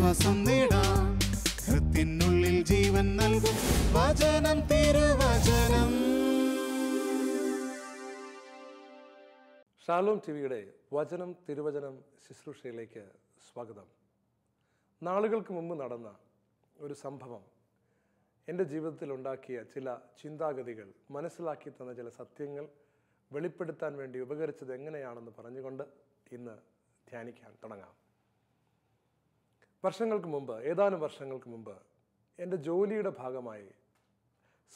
ആശ്വാസം നേടാം. ഹൃത്തിനുള്ളിൽ ജീവൻ നൽകും വചനം, തിരുവചനം. ഷാലോം ടിവിയുടെ വചനം തിരുവചനം ശുശ്രൂഷയിലേക്ക് സ്വാഗതം. നാളുകൾക്ക് മുമ്പ് നടന്ന ഒരു സംഭവം എൻ്റെ ജീവിതത്തിൽ ഉണ്ടാക്കിയ ചില ചിന്താഗതികൾ, മനസ്സിലാക്കി തന്ന ചില സത്യങ്ങൾ വെളിപ്പെടുത്താൻ വേണ്ടി ഉപകരിച്ചത് എങ്ങനെയാണെന്ന് പറഞ്ഞുകൊണ്ട് ഇന്ന് ധ്യാനിക്കാൻ തുടങ്ങാം. ഏതാനും വർഷങ്ങൾക്ക് മുമ്പ് എൻ്റെ ജോലിയുടെ ഭാഗമായി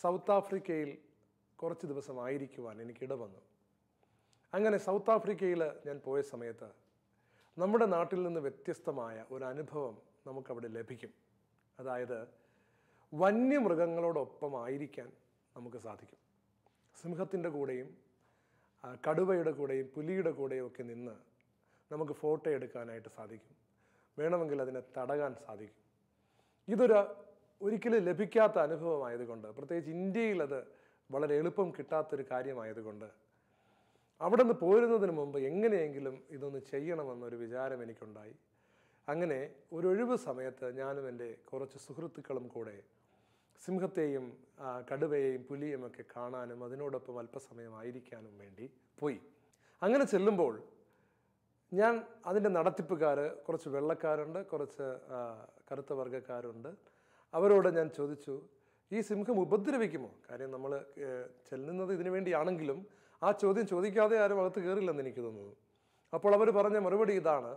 സൗത്ത് ആഫ്രിക്കയിൽ കുറച്ച് ദിവസമായിരിക്കുവാൻ എനിക്കിട വന്നു. അങ്ങനെ സൗത്ത് ആഫ്രിക്കയിൽ ഞാൻ പോയ സമയത്ത് നമ്മുടെ നാട്ടിൽ നിന്ന് വ്യത്യസ്തമായ ഒരു അനുഭവം നമുക്കവിടെ ലഭിക്കും. അതായത് വന്യമൃഗങ്ങളോടൊപ്പം ആയിരിക്കാൻ നമുക്ക് സാധിക്കും. സിംഹത്തിൻ്റെ കൂടെയും കടുവയുടെ കൂടെയും പുലിയുടെ കൂടെയും ഒക്കെ നിന്ന് നമുക്ക് ഫോട്ടോ എടുക്കാനായിട്ട് സാധിക്കും. വേണമെങ്കിൽ അതിനെ തടയാൻ സാധിക്കും. ഒരിക്കലും ലഭിക്കാത്ത അനുഭവമായതുകൊണ്ട്, പ്രത്യേകിച്ച് ഇന്ത്യയിൽ അത് വളരെ എളുപ്പം കിട്ടാത്തൊരു കാര്യമായതുകൊണ്ട് അവിടെ നിന്ന് പോരുന്നതിന് മുമ്പ് എങ്ങനെയെങ്കിലും ഇതൊന്ന് ചെയ്യണമെന്നൊരു വിചാരം എനിക്കുണ്ടായി. അങ്ങനെ ഒരു ഒഴിവ് സമയത്ത് ഞാനും എൻ്റെ കുറച്ച് സുഹൃത്തുക്കളും കൂടെ സിംഹത്തെയും കടുവയെയും പുലിയും ഒക്കെ കാണാനും അതിനോടൊപ്പം അല്പസമയം ആയിരിക്കാനും വേണ്ടി പോയി. അങ്ങനെ ചെല്ലുമ്പോൾ ഞാൻ അതിൻ്റെ നടത്തിപ്പുകാർ, കുറച്ച് വെള്ളക്കാരുണ്ട്, കുറച്ച് കറുത്ത വർഗ്ഗക്കാരുണ്ട്. അവരോട് ഞാൻ ചോദിച്ചു, ഈ സിംഹം ഉപദ്രവിക്കുമോ? കാര്യം നമ്മൾ ചെല്ലുന്നത് ഇതിനു വേണ്ടിയാണെങ്കിലും ആ ചോദ്യം ചോദിക്കാതെ ആരും അകത്ത് കയറില്ലെന്ന് എനിക്ക് തോന്നുന്നു. അപ്പോൾ അവർ പറഞ്ഞ മറുപടി ഇതാണ്: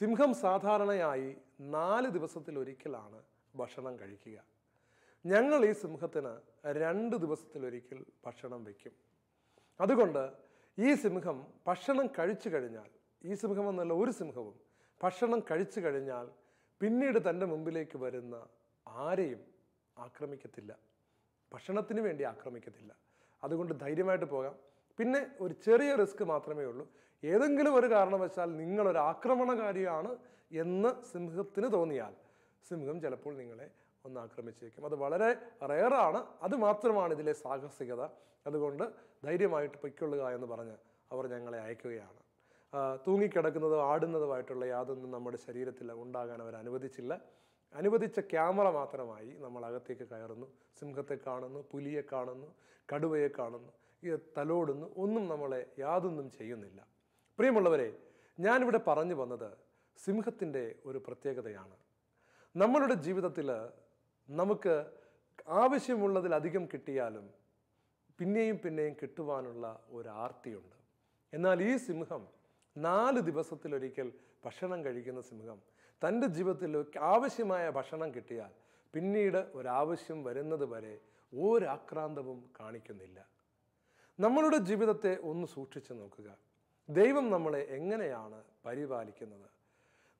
സിംഹം സാധാരണയായി 4 ദിവസത്തിലൊരിക്കലാണ് ഭക്ഷണം കഴിക്കുക. ഞങ്ങൾ ഈ സിംഹത്തിന് 2 ദിവസത്തിലൊരിക്കൽ ഭക്ഷണം വയ്ക്കും. അതുകൊണ്ട് ഈ സിംഹം ഭക്ഷണം കഴിച്ചു കഴിഞ്ഞാൽ, ഈ സിംഹം എന്നല്ല ഒരു സിംഹവും ഭക്ഷണം കഴിച്ചു കഴിഞ്ഞാൽ പിന്നീട് തൻ്റെ മുമ്പിലേക്ക് വരുന്ന ആരെയും ആക്രമിക്കത്തില്ല, ഭക്ഷണത്തിന് വേണ്ടി ആക്രമിക്കത്തില്ല. അതുകൊണ്ട് ധൈര്യമായിട്ട് പോകാം. പിന്നെ ഒരു ചെറിയ റിസ്ക് മാത്രമേ ഉള്ളൂ. ഏതെങ്കിലും ഒരു കാരണവശാൽ നിങ്ങളൊരു ആക്രമണകാരിയാണ് എന്ന് സിംഹത്തിന് തോന്നിയാൽ സിംഹം ചിലപ്പോൾ നിങ്ങളെ ഒന്ന് ആക്രമിച്ചേക്കും. അത് വളരെ റെയറാണ്. അത് മാത്രമാണ് ഇതിലെ സാഹസികത. അതുകൊണ്ട് ധൈര്യമായിട്ട് പൊയ്ക്കൊള്ളുക എന്ന് പറഞ്ഞ് അവർ ഞങ്ങളെ അയക്കുകയാണ്. തൂങ്ങിക്കിടക്കുന്നതോ ആടുന്നതുമായിട്ടുള്ള യാതൊന്നും നമ്മുടെ ശരീരത്തിൽ ഉണ്ടാകാൻ അവർ അനുവദിച്ചില്ല. അനുവദിച്ച ക്യാമറ മാത്രമായി നമ്മൾ അകത്തേക്ക് കയറുന്നു. സിംഹത്തെ കാണുന്നു, പുലിയെ കാണുന്നു, കടുവയെ കാണുന്നു, തലോടുന്നു. ഒന്നും നമ്മളെ യാതൊന്നും ചെയ്യുന്നില്ല. പ്രിയമുള്ളവരെ, ഞാനിവിടെ പറഞ്ഞു വന്നത് സിംഹത്തിൻ്റെ ഒരു പ്രത്യേകതയാണ്. നമ്മളുടെ ജീവിതത്തിൽ നമുക്ക് ആവശ്യമുള്ളതിലധികം കിട്ടിയാലും പിന്നെയും പിന്നെയും കിട്ടുവാനുള്ള ഒരു ആർത്തിയുണ്ട്. എന്നാൽ ഈ സിംഹം 4 ദിവസത്തിലൊരിക്കൽ ഭക്ഷണം കഴിക്കുന്ന സിംഹം തൻ്റെ ജീവിതത്തിൽ ആവശ്യമായ ഭക്ഷണം കിട്ടിയാൽ പിന്നീട് ഒരാവശ്യം വരുന്നത് വരെ ഒരാക്രാന്തവും കാണിക്കുന്നില്ല. നമ്മളുടെ ജീവിതത്തെ ഒന്ന് സൂക്ഷിച്ചു നോക്കുക. ദൈവം നമ്മളെ എങ്ങനെയാണ് പരിപാലിക്കുന്നത്?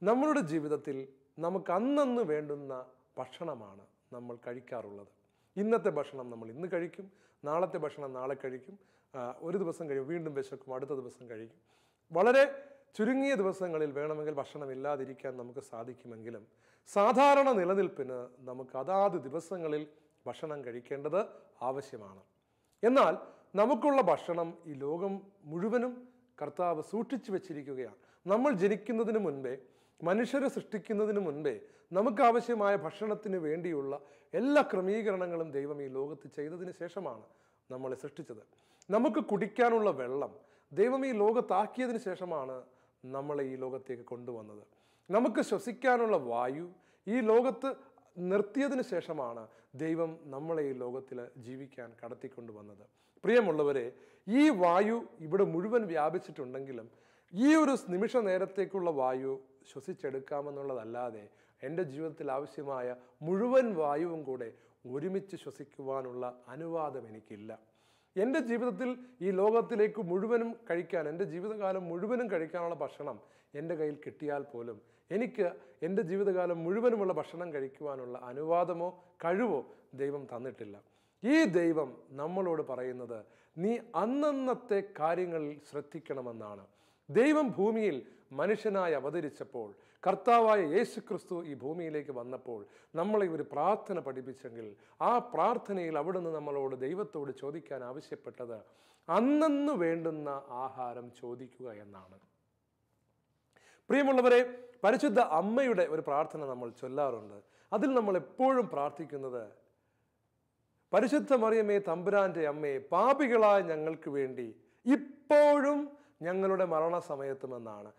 നമ്മളുടെ ജീവിതത്തിൽ നമുക്ക് അന്നന്ന് വേണ്ടുന്ന ഭക്ഷണമാണ് നമ്മൾ കഴിക്കാറുള്ളത്. ഇന്നത്തെ ഭക്ഷണം നമ്മൾ ഇന്ന് കഴിക്കും, നാളത്തെ ഭക്ഷണം നാളെ കഴിക്കും, ഒരു ദിവസം കഴിയും, വീണ്ടും വിശക്കും, അടുത്ത ദിവസം കഴിക്കും. വളരെ ചുരുങ്ങിയ ദിവസങ്ങളിൽ വേണമെങ്കിൽ ഭക്ഷണം ഇല്ലാതിരിക്കാൻ നമുക്ക് സാധിക്കുമെങ്കിലും സാധാരണ നിലനിൽപ്പിന് നമുക്ക് അതാത് ദിവസങ്ങളിൽ ഭക്ഷണം കഴിക്കേണ്ടത് ആവശ്യമാണ്. എന്നാൽ നമുക്കുള്ള ഭക്ഷണം ഈ ലോകം മുഴുവനും കർത്താവ് സൂക്ഷിച്ചു വെച്ചിരിക്കുകയാണ്. നമ്മൾ ജനിക്കുന്നതിന് മുൻപേ, മനുഷ്യരെ സൃഷ്ടിക്കുന്നതിന് മുൻപേ നമുക്കാവശ്യമായ ഭക്ഷണത്തിന് വേണ്ടിയുള്ള എല്ലാ ക്രമീകരണങ്ങളും ദൈവം ഈ ലോകത്ത് ചെയ്തതിന് ശേഷമാണ് നമ്മളെ സൃഷ്ടിച്ചത്. നമുക്ക് കുടിക്കാനുള്ള വെള്ളം ദൈവം ഈ ലോകത്താക്കിയതിന് ശേഷമാണ് നമ്മളെ ഈ ലോകത്തേക്ക് കൊണ്ടുവന്നത്. നമുക്ക് ശ്വസിക്കാനുള്ള വായു ഈ ലോകത്ത് നിർത്തിയതിന് ശേഷമാണ് ദൈവം നമ്മളെ ഈ ലോകത്തിൽ ജീവിക്കാൻ കടത്തിക്കൊണ്ടുവന്നത്. പ്രിയമുള്ളവരെ, ഈ വായു ഇവിടെ മുഴുവൻ വ്യാപിച്ചിട്ടുണ്ടെങ്കിലും ഈ ഒരു നിമിഷ നേരത്തേക്കുള്ള വായു ശ്വസിച്ചെടുക്കാമെന്നുള്ളതല്ലാതെ എൻ്റെ ജീവിതത്തിൽ ആവശ്യമായ മുഴുവൻ വായുവും കൂടെ ഒരുമിച്ച് ശ്വസിക്കുവാനുള്ള അനുവാദം എനിക്കില്ല. എൻ്റെ ജീവിതത്തിൽ ഈ ലോകത്തിലേക്ക് മുഴുവനും കഴിക്കാൻ, എൻ്റെ ജീവിതകാലം മുഴുവനും കഴിക്കാനുള്ള ഭക്ഷണം എൻ്റെ കയ്യിൽ കിട്ടിയാൽ പോലും എനിക്ക് എൻ്റെ ജീവിതകാലം മുഴുവനുമുള്ള ഭക്ഷണം കഴിക്കുവാനുള്ള അനുവാദമോ കഴിവോ ദൈവം തന്നിട്ടില്ല. ഈ ദൈവം നമ്മളോട് പറയുന്നത് നീ അന്നന്നത്തെ കാര്യങ്ങളിൽ ശ്രദ്ധിക്കണമെന്നാണ്. ദൈവം ഭൂമിയിൽ മനുഷ്യനായി അവതരിച്ചപ്പോൾ, കർത്താവായ യേശു ക്രിസ്തു ഈ ഭൂമിയിലേക്ക് വന്നപ്പോൾ നമ്മളെ ഒരു പ്രാർത്ഥന പഠിപ്പിച്ചെങ്കിൽ ആ പ്രാർത്ഥനയിൽ അവിടുന്ന് നമ്മളോട് ദൈവത്തോട് ചോദിക്കാൻ ആവശ്യപ്പെട്ടത് അന്നന്ന് വേണ്ടുന്ന ആഹാരം ചോദിക്കുക എന്നാണ്. പ്രിയമുള്ളവരെ, പരിശുദ്ധ അമ്മയുടെ ഒരു പ്രാർത്ഥന നമ്മൾ ചൊല്ലാറുണ്ട്. അതിൽ നമ്മൾ എപ്പോഴും പ്രാർത്ഥിക്കുന്നത്, പരിശുദ്ധ മറിയമേ തമ്പുരാന്റെ അമ്മേ, പാപികളായ ഞങ്ങൾക്ക് വേണ്ടി ഇപ്പോഴും ഞങ്ങളുടെ മരണസമയത്തും എന്നാണ്.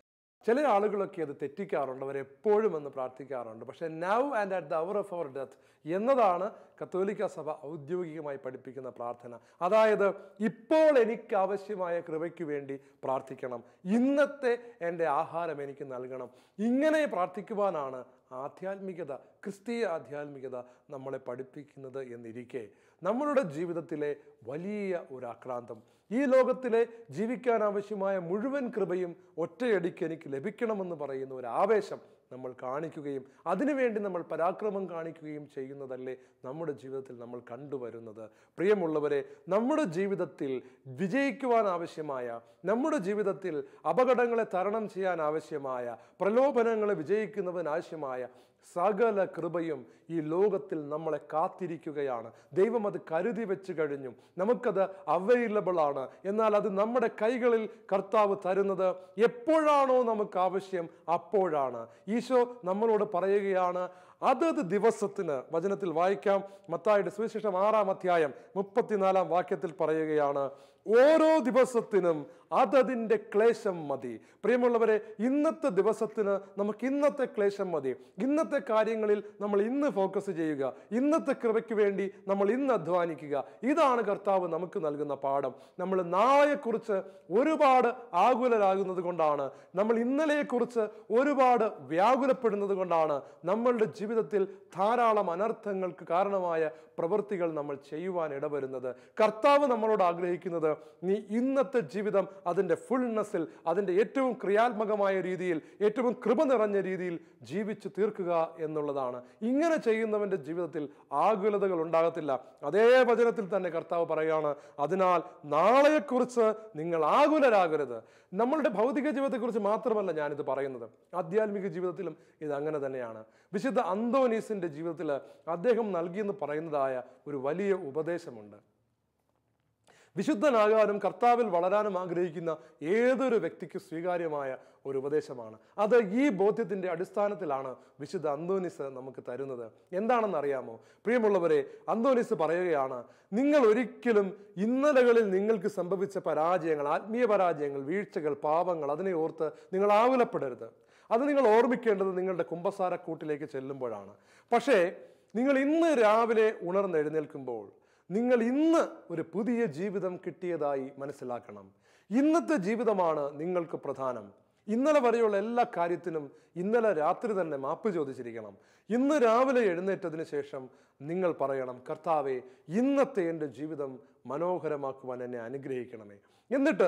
ചില ആളുകളൊക്കെ അത് തെറ്റിക്കാറുണ്ട്, അവരെപ്പോഴും എന്ന് പ്രാർത്ഥിക്കാറുണ്ട്. പക്ഷെ now and at the hour of our death എന്നതാണ് കത്തോലിക്ക സഭ ഔദ്യോഗികമായി പഠിപ്പിക്കുന്ന പ്രാർത്ഥന. അതായത് ഇപ്പോൾ എനിക്ക് ആവശ്യമായ കൃപയ്ക്ക് വേണ്ടി പ്രാർത്ഥിക്കണം, ഇന്നത്തെ എൻ്റെ ആഹാരം എനിക്ക് നൽകണം. ഇങ്ങനെ പ്രാർത്ഥിക്കുവാനാണ് ആധ്യാത്മികത, ക്രിസ്തീയ ആധ്യാത്മികത നമ്മളെ പഠിപ്പിക്കുന്നത് എന്നിരിക്കെ, നമ്മളുടെ ജീവിതത്തിലെ വലിയ ഒരു ആക്രാന്തം, ഈ ലോകത്തിലെ ജീവിക്കാൻ ആവശ്യമായ മുഴുവൻ കൃപയും ഒറ്റയടിക്ക് എനിക്ക് ലഭിക്കണമെന്ന് പറയുന്ന ഒരു ആവേശം നമ്മൾ കാണിക്കുകയും അതിനുവേണ്ടി നമ്മൾ പരാക്രമം കാണിക്കുകയും ചെയ്യുന്നതല്ലേ നമ്മുടെ ജീവിതത്തിൽ നമ്മൾ കണ്ടുവരുന്നത്. പ്രിയമുള്ളവരെ, നമ്മുടെ ജീവിതത്തിൽ വിജയിക്കുവാൻ ആവശ്യമായ, നമ്മുടെ ജീവിതത്തിൽ അപകടങ്ങളെ തരണം ചെയ്യാൻ ആവശ്യമായ, പ്രലോഭനങ്ങളെ വിജയിക്കുന്നതിനാവശ്യമായ സകല കൃപയും ഈ ലോകത്തിൽ നമ്മളെ കാത്തിരിക്കുകയാണ്. ദൈവം അത് കരുതി വെച്ച് കഴിഞ്ഞു, നമുക്കത് അവൈലബിൾ ആണ്. എന്നാൽ അത് നമ്മുടെ കൈകളിൽ കർത്താവ് തരുന്നത് എപ്പോഴാണോ നമുക്ക് ആവശ്യം അപ്പോഴാണ്. ഈശോ നമ്മളോട് പറയുകയാണ്, അതത് ദിവസത്തിന്, വചനത്തിൽ വായിക്കാം, മത്തായിയുടെ സുവിശേഷം 6-ാം അധ്യായം 34-ാം വാക്യത്തിൽ പറയുകയാണ്, ഓരോ ദിവസത്തിനും അതതിൻ്റെ ക്ലേശം മതി. പ്രിയമുള്ളവരെ, ഇന്നത്തെ ദിവസത്തിന് നമുക്ക് ഇന്നത്തെ ക്ലേശം മതി. ഇന്നത്തെ കാര്യങ്ങളിൽ നമ്മൾ ഇന്ന് ഫോക്കസ് ചെയ്യുക, ഇന്നത്തെ കൃപയ്ക്ക് വേണ്ടി നമ്മൾ ഇന്ന് അധ്വാനിക്കുക. ഇതാണ് കർത്താവ് നമുക്ക് നൽകുന്ന പാഠം. നമ്മൾ നാളെയെക്കുറിച്ച് ഒരുപാട് ആകുലരാകുന്നത് കൊണ്ടാണ്, നമ്മൾ ഇന്നലെയെക്കുറിച്ച് ഒരുപാട് വ്യാകുലപ്പെടുന്നത് കൊണ്ടാണ് നമ്മളുടെ ജീവിതത്തിൽ ധാരാളം അനർത്ഥങ്ങൾക്ക് കാരണമായ പ്രവൃത്തികൾ നമ്മൾ ചെയ്യുവാൻ ഇടവരുന്നത്. കർത്താവ് നമ്മളോട് ആഗ്രഹിക്കുന്നത്, നീ ഇന്നത്തെ ജീവിതം അതിൻ്റെ ഫുൾനെസ്സിൽ, അതിൻ്റെ ഏറ്റവും ക്രിയാത്മകമായ രീതിയിൽ, ഏറ്റവും കൃപ നിറഞ്ഞ രീതിയിൽ ജീവിച്ചു തീർക്കുക എന്നുള്ളതാണ്. ഇങ്ങനെ ചെയ്യുന്നവൻ്റെ ജീവിതത്തിൽ ആകുലതകൾ ഉണ്ടാകത്തില്ല. അതേ വചനത്തിൽ തന്നെ കർത്താവ് പറയുകയാണ്, അതിനാൽ നാളെയെക്കുറിച്ച് നിങ്ങൾ ആകുലരാകരുത്. നമ്മളുടെ ഭൗതിക ജീവിതത്തെക്കുറിച്ച് മാത്രമല്ല ഞാനിത് പറയുന്നത്, ആധ്യാത്മിക ജീവിതത്തിലും ഇത് അങ്ങനെ തന്നെയാണ്. വിശുദ്ധ അന്തോനീസിന്റെ ജീവിതത്തിൽ അദ്ദേഹം നൽകിയെന്ന് പറയുന്നതായ ഒരു വലിയ ഉപദേശമുണ്ട്. വിശുദ്ധനാകാനും കർത്താവിൽ വളരാനും ആഗ്രഹിക്കുന്ന ഏതൊരു വ്യക്തിക്ക് സ്വീകാര്യമായ ഒരു ഉപദേശമാണ്. അത് ഈ ബോധ്യത്തിന്റെ അടിസ്ഥാനത്തിലാണ് വിശുദ്ധ അന്തോനീസ് നമുക്ക് തരുന്നത്. എന്താണെന്ന് അറിയാമോ പ്രിയമുള്ളവരെ? അന്തോനീസ് പറയുകയാണ്, നിങ്ങൾ ഒരിക്കലും ഇന്നലകളിൽ നിങ്ങൾക്ക് സംഭവിച്ച പരാജയങ്ങൾ, ആത്മീയ പരാജയങ്ങൾ, വീഴ്ചകൾ, പാപങ്ങൾ, അതിനെ ഓർത്ത് നിങ്ങൾ ആകുലപ്പെടരുത്. അത് നിങ്ങൾ ഓർമ്മിക്കേണ്ടത് നിങ്ങളുടെ കുമ്പസാരക്കൂട്ടിലേക്ക് ചെല്ലുമ്പോഴാണ്. പക്ഷേ നിങ്ങൾ ഇന്ന് രാവിലെ ഉണർന്നെഴുന്നേൽക്കുമ്പോൾ നിങ്ങൾ ഇന്ന് ഒരു പുതിയ ജീവിതം കിട്ടിയതായി മനസ്സിലാക്കണം. ഇന്നത്തെ ജീവിതമാണ് നിങ്ങൾക്ക് പ്രധാനം. ഇന്നലെ വരെയുള്ള എല്ലാ കാര്യത്തിനും ഇന്നലെ രാത്രി തന്നെ മാപ്പ് ചോദിച്ചിരിക്കണം. ഇന്ന് രാവിലെ എഴുന്നേറ്റതിന് ശേഷം നിങ്ങൾ പറയണം, കർത്താവേ, ഇന്നത്തെ എൻ്റെ ജീവിതം മനോഹരമാക്കുവാൻ എന്നെ അനുഗ്രഹിക്കണമേ. എന്നിട്ട്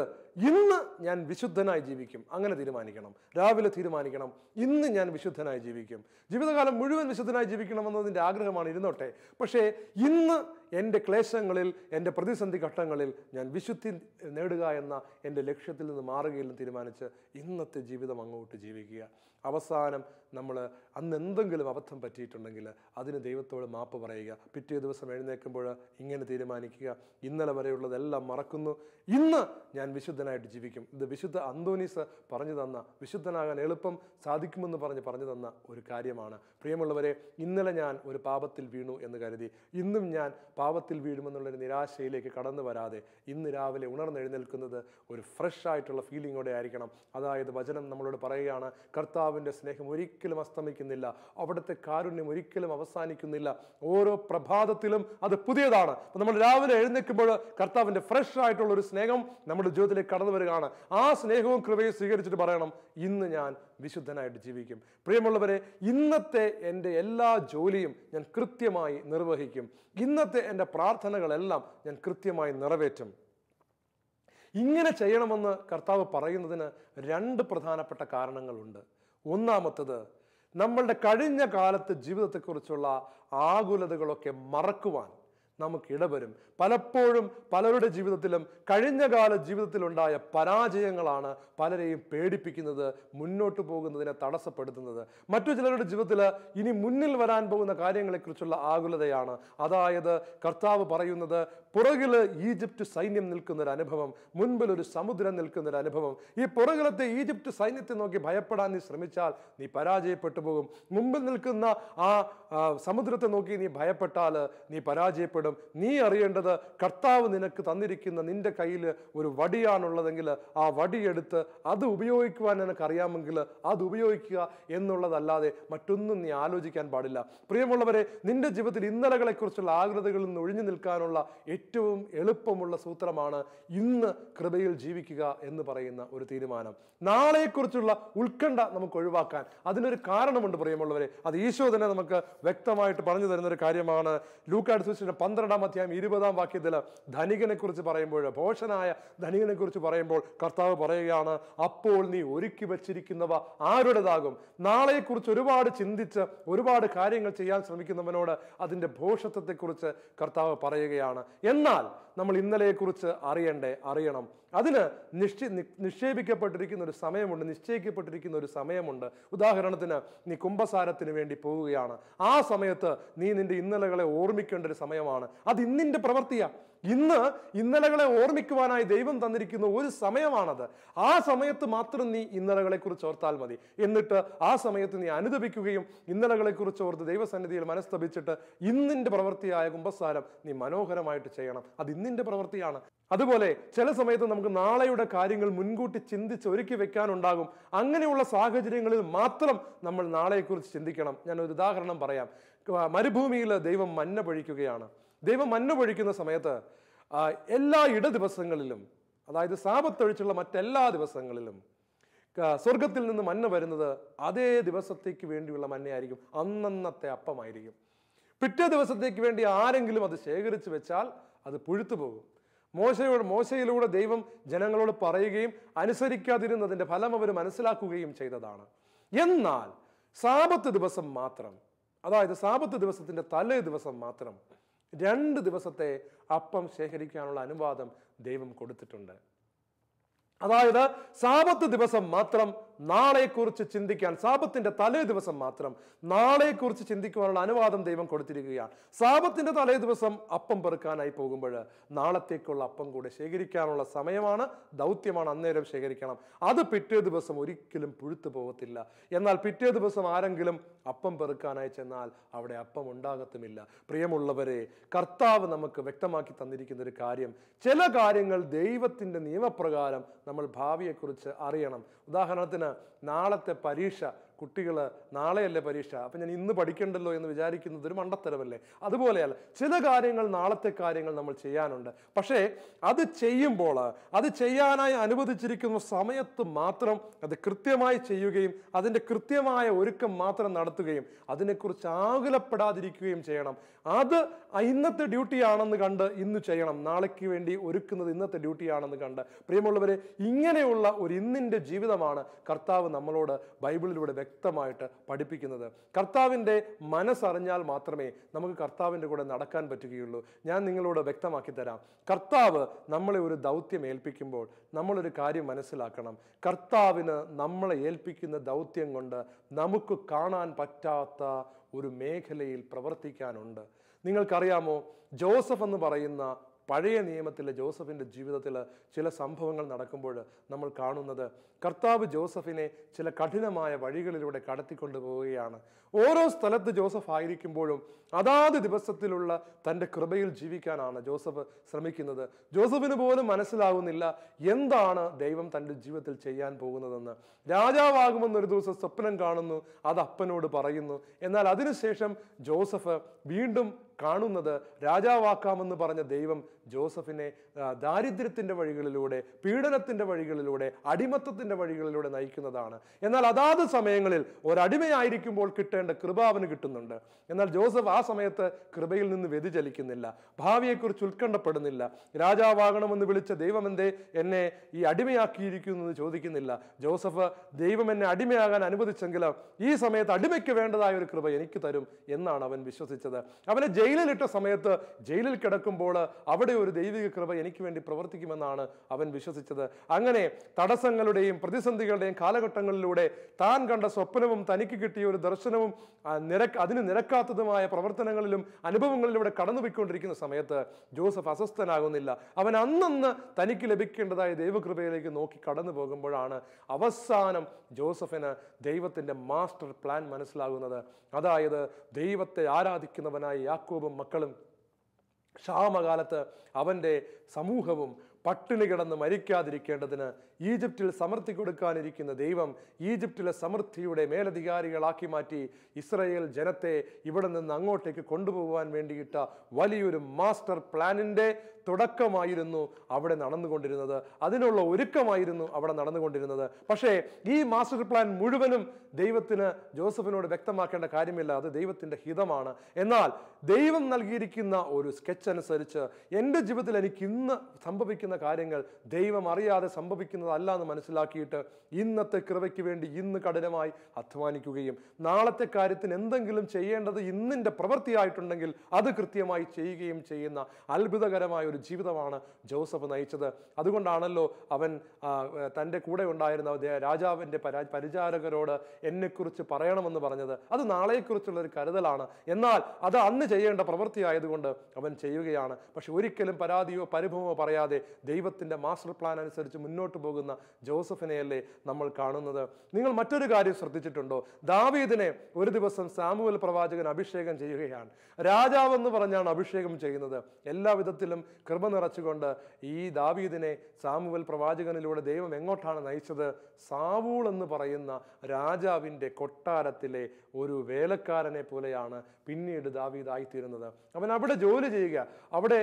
ഇന്ന് ഞാൻ വിശുദ്ധനായി ജീവിക്കും. അങ്ങനെ തീരുമാനിക്കണം. രാവിലെ തീരുമാനിക്കണം, ഇന്ന് ഞാൻ വിശുദ്ധനായി ജീവിക്കും. ജീവിതകാലം മുഴുവൻ വിശുദ്ധനായി ജീവിക്കണമെന്നതിൻ്റെ ആഗ്രഹമാണ്, ഇരുന്നോട്ടെ. പക്ഷേ ഇന്ന് എൻ്റെ ക്ലേശങ്ങളിൽ, എൻ്റെ പ്രതിസന്ധി ഘട്ടങ്ങളിൽ ഞാൻ വിശുദ്ധി നേടുക എന്ന എൻ്റെ ലക്ഷ്യത്തിൽ നിന്ന് മാറുകയില്ലെന്ന് തീരുമാനിച്ച് ഇന്നത്തെ ജീവിതം അങ്ങോട്ട് ജീവിക്കുക. അവസാനം നമ്മൾ അന്ന് എന്തെങ്കിലും അബദ്ധം പറ്റിയിട്ടുണ്ടെങ്കിൽ അതിന് ദൈവത്തോട് മാപ്പ് പറയുക. പിറ്റേ ദിവസം എഴുന്നേൽക്കുമ്പോൾ ഇങ്ങനെ തീരുമാനിക്കുക, ഇന്നലെ വരെയുള്ളതെല്ലാം മറക്കുന്നു, ഇന്ന് ഞാൻ വിശുദ്ധനായിട്ട് ജീവിക്കും. ഇത് വിശുദ്ധ അന്തോനീസ് പറഞ്ഞു തന്ന, വിശുദ്ധനാകാൻ എളുപ്പം സാധിക്കുമെന്ന് പറഞ്ഞു തന്ന ഒരു കാര്യമാണ്. പ്രിയമുള്ളവരെ, ഇന്നലെ ഞാൻ ഒരു പാപത്തിൽ വീണു എന്ന് കരുതി ഇന്നും ഞാൻ പാപത്തിൽ വീഴുമെന്നുള്ളൊരു നിരാശയിലേക്ക് കടന്നു വരാതെ ഇന്ന് രാവിലെ ഉണർന്നെഴുന്നേൽക്കുന്നത് ഒരു ഫ്രഷ് ആയിട്ടുള്ള ഫീലിങ്ങോടെ ആയിരിക്കണം. അതായത് വചനം നമ്മളോട് പറയുകയാണ്, കർത്താവിൻ്റെ സ്നേഹം ഒരിക്കലും അസ്തമിക്കുന്നില്ല, അവിടുത്തെ കാരുണ്യം ഒരിക്കലും അവസാനിക്കുന്നില്ല, ഓരോ പ്രഭാതത്തിലും അത് പുതിയതാണ്. നമ്മൾ രാവിലെ എഴുന്നേൽക്കുമ്പോൾ കർത്താവിൻ്റെ ഫ്രഷ് ആയിട്ടുള്ള ഒരു സ്നേഹം നമ്മുടെ ജീവിതത്തിലേക്ക് കടന്നു വരികയാണ്. ആ സ്നേഹവും കൃപയും സ്വീകരിച്ചിട്ട് പറയണം, ഇന്ന് ഞാൻ വിശുദ്ധനായിട്ട് ജീവിക്കും. പ്രിയമുള്ളവരെ, ഇന്നത്തെ എൻ്റെ എല്ലാ ജോലിയും ഞാൻ കൃത്യമായി നിർവഹിക്കും. ഇന്നത്തെ എൻ്റെ പ്രാർത്ഥനകളെല്ലാം ഞാൻ കൃത്യമായി നിറവേറ്റും. ഇങ്ങനെ ചെയ്യണമെന്ന് കർത്താവ് പറയുന്നതിന് രണ്ട് പ്രധാനപ്പെട്ട കാരണങ്ങളുണ്ട്. ഒന്നാമത്തത്, നമ്മളുടെ കഴിഞ്ഞ കാലത്തെ ജീവിതത്തെക്കുറിച്ചുള്ള ആകുലതകളൊക്കെ മറക്കുവാൻ നമുക്ക് ഇടവരും. പലപ്പോഴും പലരുടെ ജീവിതത്തിലും കഴിഞ്ഞകാല ജീവിതത്തിലുണ്ടായ പരാജയങ്ങളാണ് പലരെയും പേടിപ്പിക്കുന്നത്, മുന്നോട്ട് പോകുന്നതിനെ തടസ്സപ്പെടുത്തുന്നത്. മറ്റു ചിലരുടെ ജീവിതത്തിൽ ഇനി മുന്നിൽ വരാൻ പോകുന്ന കാര്യങ്ങളെക്കുറിച്ചുള്ള ആകുലതയാണ്. അതായത് കർത്താവ് പറയുന്നത്, പുറകില് ഈജിപ്റ്റ് സൈന്യം നിൽക്കുന്നൊരു അനുഭവം, മുൻപിൽ ഒരു സമുദ്രം നിൽക്കുന്നൊരു അനുഭവം. ഈ പുറകിലത്തെ ഈജിപ്റ്റ് സൈന്യത്തെ നോക്കി ഭയപ്പെടാൻ നീ ശ്രമിച്ചാൽ നീ പരാജയപ്പെട്ടു പോകും. മുമ്പിൽ നിൽക്കുന്ന ആ സമുദ്രത്തെ നോക്കി നീ ഭയപ്പെട്ടാൽ നീ പരാജയപ്പെടും. നീ അറിയേണ്ടത്, കർത്താവ് നിനക്ക് തന്നിരിക്കുന്ന നിന്റെ കയ്യിൽ ഒരു വടിയാണുള്ളതെങ്കിൽ ആ വടിയെടുത്ത് അത് ഉപയോഗിക്കുവാൻ നിനക്കറിയാമെങ്കിൽ അത് ഉപയോഗിക്കുക എന്നുള്ളതല്ലാതെ മറ്റൊന്നും നീ ആലോചിക്കാൻ പാടില്ല. പ്രിയമുള്ളവരെ, നിന്റെ ജീവിതത്തിൽ ഇന്നലകളെക്കുറിച്ചുള്ള ആകുലതകളിൽ നിന്ന് ഒഴിഞ്ഞു നിൽക്കാനുള്ള ഏറ്റവും എളുപ്പമുള്ള സൂത്രമാണ് ഇന്ന് കൃപയിൽ ജീവിക്കുക എന്ന് പറയുന്ന ഒരു തീരുമാനം. നാളെക്കുറിച്ചുള്ള ഉത്കണ്ഠ നമുക്ക് ഒഴിവാക്കാൻ അതിനൊരു കാരണമുണ്ട് പ്രിയമുള്ളവരെ. അത് ഈശോ തന്നെ നമുക്ക് വ്യക്തമായിട്ട് പറഞ്ഞു തരുന്നൊരു കാര്യമാണ്. ലൂക്കായുടെ സുവിശേഷം 12-ാം അധ്യായം 20-ാം വാക്യത്തിൽ ധനികനെ കുറിച്ച് പറയുമ്പോൾ, ഭോഷനായ ധനികനെ കുറിച്ച് പറയുമ്പോൾ കർത്താവ് പറയുകയാണ്, അപ്പോൾ നീ ഒരുക്കി വച്ചിരിക്കുന്നവ ആരുടേതാകും? നാളെക്കുറിച്ച് ഒരുപാട് ചിന്തിച്ച് ഒരുപാട് കാര്യങ്ങൾ ചെയ്യാൻ ശ്രമിക്കുന്നവനോട് അതിൻ്റെ ഭോഷത്വത്തെക്കുറിച്ച് കർത്താവ് പറയുകയാണ്. എന്നാൽ നമ്മൾ ഇന്നലെയെക്കുറിച്ച് അറിയണം. അതിന് നിക്ഷേപിക്കപ്പെട്ടിരിക്കുന്ന ഒരു സമയമുണ്ട്, നിശ്ചയിക്കപ്പെട്ടിരിക്കുന്ന ഒരു സമയമുണ്ട്. ഉദാഹരണത്തിന്, നീ കുംഭസാരത്തിന് വേണ്ടി പോവുകയാണ്. ആ സമയത്ത് നീ നിന്റെ ഇന്നലകളെ ഓർമ്മിക്കേണ്ട ഒരു സമയമാണ്. അത് ഇന്നിന്റെ പ്രവൃത്തിയാണ്. ഇന്നലകളെ ഓർമ്മിക്കുവാനായി ദൈവം തന്നിരിക്കുന്ന ഒരു സമയമാണത്. ആ സമയത്ത് മാത്രം നീ ഇന്നലകളെ കുറിച്ച് ഓർത്താൽ മതി. എന്നിട്ട് ആ സമയത്ത് നീ അനുദപിക്കുകയും ഇന്നലകളെ കുറിച്ച് ഓർത്ത് ദൈവസന്നിധിയിൽ മനസ്തപിച്ചിട്ട് ഇന്നിന്റെ പ്രവൃത്തിയായ കുംഭസാരം നീ മനോഹരമായിട്ട് ചെയ്യണം. അത് ഇന്നിന്റെ പ്രവൃത്തിയാണ്. അതുപോലെ ചില സമയത്ത് നമുക്ക് നാളെയുടെ കാര്യങ്ങൾ മുൻകൂട്ടി ചിന്തിച്ച് ഒരുക്കി വെക്കാനുണ്ടാകും. അങ്ങനെയുള്ള സാഹചര്യങ്ങളിൽ മാത്രം നമ്മൾ നാളെയെക്കുറിച്ച് ചിന്തിക്കണം. ഞാൻ ഒരു ഉദാഹരണം പറയാം. മരുഭൂമിയിൽ ദൈവം മന്ന പൊഴിക്കുകയാണ്. ദൈവം മന്ന പൊഴിക്കുന്ന സമയത്ത് എല്ലാ ദിവസങ്ങളിലും, അതായത് സാബത്തൊഴിച്ചുള്ള മറ്റെല്ലാ ദിവസങ്ങളിലും സ്വർഗത്തിൽ നിന്ന് മന്ന വരുന്നത് അതേ ദിവസത്തേക്ക് വേണ്ടിയുള്ള മന്നയായിരിക്കും, അന്നന്നത്തെ അപ്പമായിരിക്കും. പിറ്റേ ദിവസത്തേക്ക് വേണ്ടി ആരെങ്കിലും അത് ശേഖരിച്ചു വെച്ചാൽ അത് പുഴുത്തു പോകും. മോശയിലൂടെ ദൈവം ജനങ്ങളോട് പറയുകയും അനുസരിക്കാതിരുന്നതിന്റെ ഫലം അവർ മനസ്സിലാക്കുകയും ചെയ്തതാണ്. എന്നാൽ സാബത്ത് ദിവസം മാത്രം, അതായത് സാബത്ത് ദിവസത്തിന്റെ തലേ ദിവസം മാത്രം 2 ദിവസത്തെ അപ്പം ശേഖരിക്കാനുള്ള അനുവാദം ദൈവം കൊടുത്തിട്ടുണ്ട്. അതായത് സാബത്ത് ദിവസം മാത്രം നാളെക്കുറിച്ച് ചിന്തിക്കാൻ, സാബത്തിന്റെ തലേ ദിവസം മാത്രം നാളെക്കുറിച്ച് ചിന്തിക്കുവാനുള്ള അനുവാദം ദൈവം കൊടുത്തിരിക്കുകയാണ്. സാബത്തിന്റെ തലേ ദിവസം അപ്പം പെറുക്കാനായി പോകുമ്പോൾ നാളത്തേക്കുള്ള അപ്പം കൂടെ ശേഖരിക്കാനുള്ള സമയമാണ്, ദൗത്യമാണ്. അന്നേരം ശേഖരിക്കണം. അത് പിറ്റേ ദിവസം ഒരിക്കലും പുഴുത്തു പോകത്തില്ല. എന്നാൽ പിറ്റേ ദിവസം ആരെങ്കിലും അപ്പം പെറുക്കാനായി ചെന്നാൽ അവിടെ അപ്പം ഉണ്ടാകത്തുമില്ല. പ്രിയമുള്ളവരെ, കർത്താവ് നമുക്ക് വ്യക്തമാക്കി തന്നിരിക്കുന്ന ഒരു കാര്യം, ചില കാര്യങ്ങൾ ദൈവത്തിന്റെ നിയമപ്രകാരം നമ്മൾ ഭാവിയെക്കുറിച്ച് അറിയണം. ഉദാഹരണത്തിന്, നാളത്തെ പരീക്ഷ, കുട്ടികൾ നാളെയല്ലേ പരീക്ഷ, അപ്പം ഞാൻ ഇന്ന് പഠിക്കണ്ടല്ലോ എന്ന് വിചാരിക്കുന്നത് ഒരു മണ്ടത്തരമല്ലേ? അതുപോലെയല്ല, ചില കാര്യങ്ങൾ, നാളത്തെ കാര്യങ്ങൾ നമ്മൾ ചെയ്യാനുണ്ട്. പക്ഷേ അത് ചെയ്യുമ്പോൾ, അത് ചെയ്യാനായി അനുവദിച്ചിരിക്കുന്ന സമയത്ത് മാത്രം അത് കൃത്യമായി ചെയ്യുകയും അതിൻ്റെ കൃത്യമായ ഒരുക്കം മാത്രം നടത്തുകയും അതിനെക്കുറിച്ച് ആകുലപ്പെടാതിരിക്കുകയും ചെയ്യണം. അത് ഇന്നത്തെ ഡ്യൂട്ടിയാണെന്ന് കണ്ട് ഇന്ന് ചെയ്യണം. നാളേക്ക് വേണ്ടി ഒരുക്കുന്നത് ഇന്നത്തെ ഡ്യൂട്ടിയാണെന്ന് കണ്ട്. പ്രിയമുള്ളവരെ, ഇങ്ങനെയുള്ള ഒരു ഇന്നിൻ്റെ ജീവിതമാണ് കർത്താവ് നമ്മളോട് ബൈബിളിലൂടെ വ്യക്തമായിട്ട് പഠിപ്പിക്കുന്നത്. കർത്താവിൻ്റെ മനസ്സറിഞ്ഞാൽ മാത്രമേ നമുക്ക് കർത്താവിൻ്റെ കൂടെ നടക്കാൻ പറ്റുകയുള്ളൂ. ഞാൻ നിങ്ങളോട് വ്യക്തമാക്കി തരാം. കർത്താവ് നമ്മളെ ഒരു ദൗത്യം ഏൽപ്പിക്കുമ്പോൾ നമ്മളൊരു കാര്യം മനസ്സിലാക്കണം. കർത്താവിന് നമ്മളെ ഏൽപ്പിക്കുന്ന ദൗത്യം കൊണ്ട് നമുക്ക് കാണാൻ പറ്റാത്ത ഒരു മേഖലയിൽ പ്രവർത്തിക്കാനുണ്ട്. നിങ്ങൾക്കറിയാമോ, ജോസഫ് എന്ന് പറയുന്ന പഴയ നിയമത്തിലെ ജോസഫിൻ്റെ ജീവിതത്തിൽ ചില സംഭവങ്ങൾ നടക്കുമ്പോൾ നമ്മൾ കാണുന്നത്, കർത്താവ് ജോസഫിനെ ചില കഠിനമായ വഴികളിലൂടെ കടത്തിക്കൊണ്ടു പോവുകയാണ്. ഓരോ സ്ഥലത്ത് ജോസഫ് ആയിരിക്കുമ്പോഴും അതാത് ദിവസത്തിലുള്ള തൻ്റെ കൃപയിൽ ജീവിക്കാനാണ് ജോസഫ് ശ്രമിക്കുന്നത്. ജോസഫിന് പോലും മനസ്സിലാകുന്നില്ല എന്താണ് ദൈവം തൻ്റെ ജീവിതത്തിൽ ചെയ്യാൻ പോകുന്നതെന്ന്. രാജാവാകുമെന്നൊരു ദിവസം സ്വപ്നം കാണുന്നു, അത് അപ്പനോട് പറയുന്നു. എന്നാൽ അതിനുശേഷം ജോസഫ് വീണ്ടും കാണുന്നത് രാജാവാക്കാമെന്ന് പറഞ്ഞ ദൈവം ജോസഫിനെ ദാരിദ്ര്യത്തിൻ്റെ വഴികളിലൂടെ, പീഡനത്തിൻ്റെ വഴികളിലൂടെ, അടിമത്തത്തിൻ്റെ വഴികളിലൂടെ നയിക്കുന്നതാണ്. എന്നാൽ അതാത് സമയങ്ങളിൽ ഒരടിമയായിരിക്കുമ്പോൾ കിട്ടേണ്ട കൃപ അവന് കിട്ടുന്നുണ്ട്. എന്നാൽ ജോസഫ് ആ സമയത്ത് കൃപയിൽ നിന്ന് വ്യതിചലിക്കുന്നില്ല, ഭാവിയെക്കുറിച്ച് ഉത്കണ്ഠപ്പെടുന്നില്ല. രാജാവാകണമെന്ന് വിളിച്ച ദൈവം എന്തേ എന്നെ ഈ അടിമയാക്കിയിരിക്കുന്നു എന്ന് ചോദിക്കുന്നില്ല. ജോസഫ്, ദൈവം എന്നെ അടിമയാകാൻ അനുവദിച്ചെങ്കിൽ ഈ സമയത്ത് അടിമയ്ക്ക് വേണ്ടതായ ഒരു കൃപ എനിക്ക് തരും എന്നാണ് അവൻ വിശ്വസിച്ചത്. അവനെ ജയിലിലിട്ട സമയത്ത് ജയിലിൽ കിടക്കുമ്പോൾ അവിടെ ഒരു ദൈവിക കൃപ എനിക്ക് വേണ്ടി പ്രവർത്തിക്കുമെന്നാണ് അവൻ വിശ്വസിച്ചത്. അങ്ങനെ തടസ്സങ്ങളുടെയും പ്രതിസന്ധികളുടെയും കാലഘട്ടങ്ങളിലൂടെ താൻ കണ്ട സ്വപ്നവും തനിക്ക് കിട്ടിയ ഒരു ദർശനവും അതിന് നിരക്കാത്തതുമായ പ്രവർത്തനങ്ങളിലും അനുഭവങ്ങളിലൂടെ കടന്നുപോയിക്കൊണ്ടിരിക്കുന്ന സമയത്ത് ജോസഫ് അസ്വസ്ഥനാകുന്നില്ല. അവൻ അന്നന്ന് തനിക്ക് ലഭിക്കേണ്ടതായ ദൈവകൃപയിലേക്ക് നോക്കി കടന്നു പോകുമ്പോഴാണ് അവസാനം ജോസഫിന് ദൈവത്തിൻ്റെ മാസ്റ്റർ പ്ലാൻ മനസ്സിലാകുന്നത്. അതായത് ദൈവത്തെ ആരാധിക്കുന്നവനായ യാക്കോബും മക്കളും ക്ഷാമകാലത്ത് അവൻ്റെ സമൂഹവും പട്ടിണി കിടന്ന് മരിക്കാതിരിക്കേണ്ടതിന് ഈജിപ്തിൽ സമൃദ്ധി കൊടുക്കാനിരിക്കുന്ന ദൈവം ഈജിപ്തിലെ സമൃദ്ധിയുടെ മേലധികാരികളാക്കി മാറ്റി ഇസ്രായേൽ ജനത്തെ ഇവിടെ നിന്ന് അങ്ങോട്ടേക്ക് കൊണ്ടുപോകാൻ വേണ്ടിയിട്ട വലിയൊരു മാസ്റ്റർ പ്ലാനിൻ്റെ തുടക്കമായിരുന്നു അവിടെ നടന്നുകൊണ്ടിരുന്നത്. അതിനുള്ള ഒരുക്കമായിരുന്നു അവിടെ നടന്നുകൊണ്ടിരുന്നത്. പക്ഷേ ഈ മാസ്റ്റർ പ്ലാൻ മുഴുവനും ദൈവത്തിന് ജോസഫിനോട് വ്യക്തമാക്കേണ്ട കാര്യമില്ല. അത് ദൈവത്തിൻ്റെ ഹിതമാണ്. എന്നാൽ ദൈവം നൽകിയിരിക്കുന്ന ഒരു സ്കെച്ച് അനുസരിച്ച് എൻ്റെ ജീവിതത്തിൽ എനിക്ക് ഇന്ന് സംഭവിക്കുന്ന കാര്യങ്ങൾ ദൈവം അറിയാതെ സംഭവിക്കുന്നതല്ല എന്ന് മനസ്സിലാക്കിയിട്ട് ഇന്നത്തെ കൃപയ്ക്ക് വേണ്ടി ഇന്ന് കഠിനമായി അധ്വാനിക്കുകയും നാളത്തെ കാര്യത്തിന് എന്തെങ്കിലും ചെയ്യേണ്ടത് ഇന്നിൻ്റെ പ്രവൃത്തിയായിട്ടുണ്ടെങ്കിൽ അത് കൃത്യമായി ചെയ്യുകയും ചെയ്യുന്ന അത്ഭുതകരമായ ഒരു ജീവിതമാണ് ജോസഫ് നയിച്ചത്. അതുകൊണ്ടാണല്ലോ അവൻ തൻ്റെ കൂടെ ഉണ്ടായിരുന്ന രാജാവിൻ്റെ പരിചാരകരോട് എന്നെക്കുറിച്ച് പറയണമെന്ന് പറഞ്ഞത്. അത് നാളെക്കുറിച്ചുള്ള ഒരു കരുതലാണ്. എന്നാൽ അത് അന്ന് ചെയ്യേണ്ട പ്രവൃത്തിയായതുകൊണ്ട് അവൻ ചെയ്യുകയാണ്. പക്ഷെ ഒരിക്കലും പരാതിയോ പരിഭവമോ പറയാതെ ദൈവത്തിൻ്റെ മാസ്റ്റർ പ്ലാൻ അനുസരിച്ച് മുന്നോട്ട് പോകുന്ന ജോസഫിനെയല്ലേ നമ്മൾ കാണുന്നത്. നിങ്ങൾ മറ്റൊരു കാര്യം ശ്രദ്ധിച്ചിട്ടുണ്ടോ? ദാവീദിനെ ഒരു ദിവസം സാമുവേൽ പ്രവാചകൻ അഭിഷേകം ചെയ്യുകയാണ്. രാജാവെന്ന് പറഞ്ഞാണ് അഭിഷേകം ചെയ്യുന്നത്. എല്ലാ വിധത്തിലും കൃപ നിറച്ചുകൊണ്ട് ഈ ദാവീദിനെ സാമുവേൽ പ്രവാചകനിലൂടെ ദൈവം എങ്ങോട്ടാണ് നയിച്ചത്? സാവൂൾ എന്ന് പറയുന്ന രാജാവിൻ്റെ കൊട്ടാരത്തിലെ ഒരു വേലക്കാരനെ പോലെയാണ് പിന്നീട് ദാവീദ് ആയിത്തീരുന്നത്. അവൻ അവിടെ ജോലി ചെയ്യുക. അവിടെ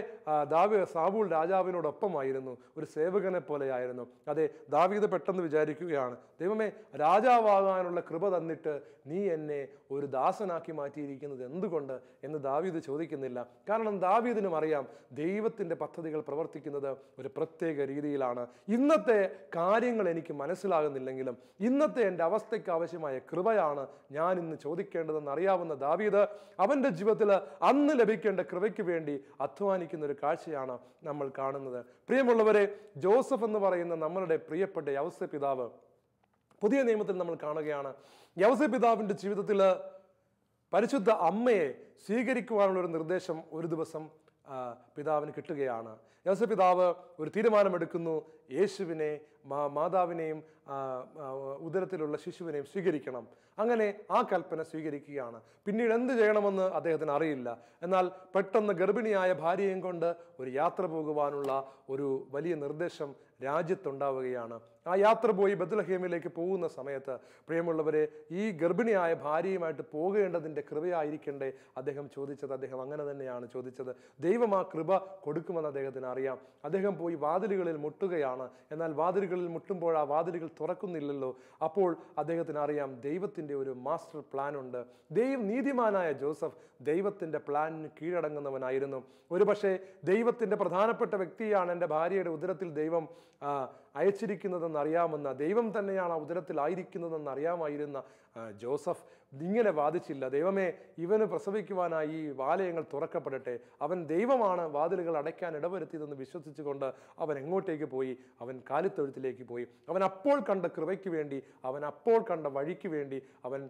സാവൂൾ രാജാവിനോടൊപ്പമായിരുന്നു, ഒരു സേവകനെ പോലെയായിരുന്നു. അതെ, ദാവീദ് പെട്ടെന്ന് വിചാരിക്കുകയാണ്, ദൈവമേ, രാജാവാകാനുള്ള കൃപ തന്നിട്ട് നീ എന്നെ ഒരു ദാസനാക്കി മാറ്റിയിരിക്കുന്നത് എന്തുകൊണ്ട് എന്ന് ദാവീദ് ചോദിക്കുന്നില്ല. കാരണം ദാവീദിനും അറിയാം ദൈവത്തിൻ്റെ പദ്ധതികൾ പ്രവർത്തിക്കുന്നത് ഒരു പ്രത്യേക രീതിയിലാണ്. ഇന്നത്തെ കാര്യങ്ങൾ എനിക്ക് മനസ്സിലാകുന്നില്ലെങ്കിലും ഇന്നത്തെ എൻ്റെ അവസ്ഥയ്ക്ക് ആവശ്യമായ കൃപയാണ് ഞാൻ ഇന്ന് ചോദിക്കേണ്ടതെന്ന് അറിയാവുന്ന ദാവീദ് അവൻ്റെ ജീവിതത്തിൽ അന്ന് ലഭിക്കേണ്ട കൃപയ്ക്ക് വേണ്ടി അധ്വാനിക്കുന്ന ഒരു കാഴ്ചയാണ് നമ്മൾ കാണുന്നത്. പ്രിയമുള്ളവരെ, ജോസഫ് എന്ന് പറയുന്ന നമ്മളുടെ പ്രിയപ്പെട്ട യൗസേപ്പ് പിതാവ് പുതിയ നിയമത്തിൽ നമ്മൾ കാണുകയാണ്. യൗസേപ്പ് പിതാവിൻ്റെ ജീവിതത്തിൽ പരിശുദ്ധ അമ്മയെ സ്വീകരിക്കുവാനുള്ള ഒരു നിർദ്ദേശം ഒരു ദിവസം പിതാവിന് കിട്ടുകയാണ്. യൗസേപ്പ് പിതാവ് ഒരു തീരുമാനമെടുക്കുന്നു. യേശുവിനെ, മാതാവിനെയും ഉദരത്തിലുള്ള ശിശുവിനെയും സ്വീകരിക്കണം. അങ്ങനെ ആ കൽപ്പന സ്വീകരിക്കുകയാണ്. പിന്നീട് എന്ത് ചെയ്യണമെന്ന് അദ്ദേഹത്തിന് അറിയില്ല. എന്നാൽ പെട്ടെന്ന് ഗർഭിണിയായ ഭാര്യയും കൊണ്ട് ഒരു യാത്ര പോകുവാനുള്ള ഒരു വലിയ നിർദ്ദേശം രാജ്യത്തുണ്ടാവുകയാണ്. ആ യാത്ര പോയി ബത്ലഹേമിലേക്ക് പോകുന്ന സമയത്ത് പ്രിയമുള്ളവരെ, ഈ ഗർഭിണിയായ ഭാര്യയുമായിട്ട് പോകേണ്ടതിൻ്റെ കൃപയായിരിക്കണ്ടേ അദ്ദേഹം ചോദിച്ചത്? അദ്ദേഹം അങ്ങനെ തന്നെയാണ് ചോദിച്ചത്. ദൈവം ആ കൃപ കൊടുക്കുമെന്ന് അദ്ദേഹത്തിന് അറിയാം. അദ്ദേഹം പോയി വാതിലുകളിൽ മുട്ടുകയാണ്. എന്നാൽ വാതിലുകളിൽ മുട്ടുമ്പോൾ ആ വാതിലുകൾ തുറക്കുന്നില്ലല്ലോ. അപ്പോൾ അദ്ദേഹത്തിന് അറിയാം ദൈവത്തിൻ്റെ ഒരു മാസ്റ്റർ പ്ലാൻ ഉണ്ട്. നീതിമാനായ ജോസഫ് ദൈവത്തിൻ്റെ പ്ലാനിന് കീഴടങ്ങുന്നവനായിരുന്നു. ഒരു പക്ഷേ ദൈവത്തിൻ്റെ പ്രധാനപ്പെട്ട വ്യക്തിയാണ് എൻ്റെ ഭാര്യയുടെ ഉദരത്തിൽ ദൈവം അയച്ചിരിക്കുന്നതെന്ന് അറിയാമെന്ന, ദൈവം തന്നെയാണ് ആ ഉദരത്തിലായിരിക്കുന്നതെന്ന് അറിയാമായിരുന്ന ജോസഫ് ഇങ്ങനെ വാദിച്ചില്ല. ദൈവമേ, ഇവന് പ്രസവിക്കുവാനായി ഈ വാലയങ്ങൾ തുറക്കപ്പെടട്ടെ, അവൻ ദൈവമാണ് വാതിലുകൾ അടയ്ക്കാൻ ഇടവരുത്തിയതെന്ന് വിശ്വസിച്ചുകൊണ്ട് അവൻ എങ്ങോട്ടേക്ക് പോയി? അവൻ കാലിത്തൊഴുത്തിലേക്ക് പോയി. അവൻ അപ്പോൾ കണ്ട കൃപയ്ക്ക് വേണ്ടി, അവൻ അപ്പോൾ കണ്ട വഴിക്ക് വേണ്ടി അവൻ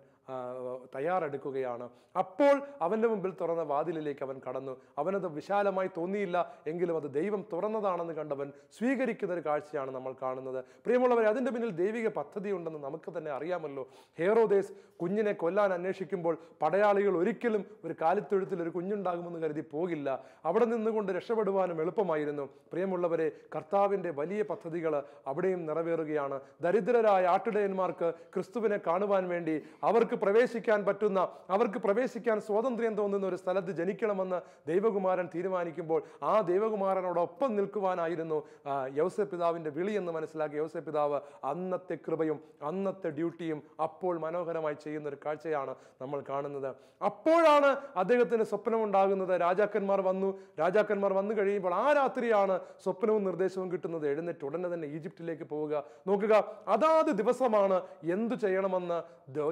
തയ്യാറെടുക്കുകയാണ്. അപ്പോൾ അവൻ്റെ മുമ്പിൽ തുറന്ന വാതിലിലേക്ക് അവൻ കടന്നു. അവനത് വിശാലമായി തോന്നിയില്ല എങ്കിലും അത് ദൈവം തുറന്നതാണെന്ന് കണ്ടവൻ സ്വീകരിക്കുന്ന ഒരു കാഴ്ചയാണ് നമ്മൾ കാണുന്നത്. പ്രിയമുള്ളവരെ, അതിൻ്റെ പിന്നിൽ ദൈവിക പദ്ധതി ഉണ്ടെന്ന് നമുക്ക് തന്നെ അറിയാമല്ലോ. ഹെറോദേസ് കുഞ്ഞിനെ കൊല്ലാൻ അന്വേഷിക്കുമ്പോൾ പടയാളികൾ ഒരിക്കലും ഒരു കാലിത്തൊഴുത്തിൽ ഒരു കുഞ്ഞുണ്ടാകുമെന്ന് കരുതി പോകില്ല. അവിടെ നിന്നുകൊണ്ട് രക്ഷപ്പെടുവാനും എളുപ്പമായിരുന്നു. പ്രിയമുള്ളവരെ, കർത്താവിൻ്റെ വലിയ പദ്ധതികൾ അവിടെയും നിറവേറുകയാണ്. ദരിദ്രരായ ആട്ടിടയന്മാർക്ക് ക്രിസ്തുവിനെ കാണുവാൻ വേണ്ടി അവർക്ക് പ്രവേശിക്കാൻ പറ്റുന്ന, അവർക്ക് പ്രവേശിക്കാൻ സ്വാതന്ത്ര്യം തോന്നുന്ന ഒരു സ്ഥലത്ത് ജനിക്കണമെന്ന് ദൈവകുമാരൻ തീരുമാനിക്കുമ്പോൾ ആ ദൈവകുമാരനോടൊപ്പം നിൽക്കുവാനായിരുന്നു യൗസേപ്പ് പിതാവിൻ്റെ വിളി എന്ന് മനസ്സിലാക്കിയ യൗസേപ്പ് പിതാവ് അന്നത്തെ കൃപയും അന്നത്തെ ഡ്യൂട്ടിയും അപ്പോൾ മനോഹരമായി ചെയ്യുന്ന ഒരു കാഴ്ചയാണ് നമ്മൾ കാണുന്നത്. അപ്പോഴാണ് അദ്ദേഹത്തിന് സ്വപ്നമുണ്ടാകുന്നത്. രാജാക്കന്മാർ വന്നു കഴിയുമ്പോൾ ആ രാത്രിയാണ് സ്വപ്നവും നിർദ്ദേശവും കിട്ടുന്നത്. എഴുന്നേറ്റ് ഉടനെ തന്നെ ഈജിപ്തിലേക്ക് പോവുക. നോക്കുക, അതാത് ദിവസമാണ് എന്തു ചെയ്യണമെന്ന്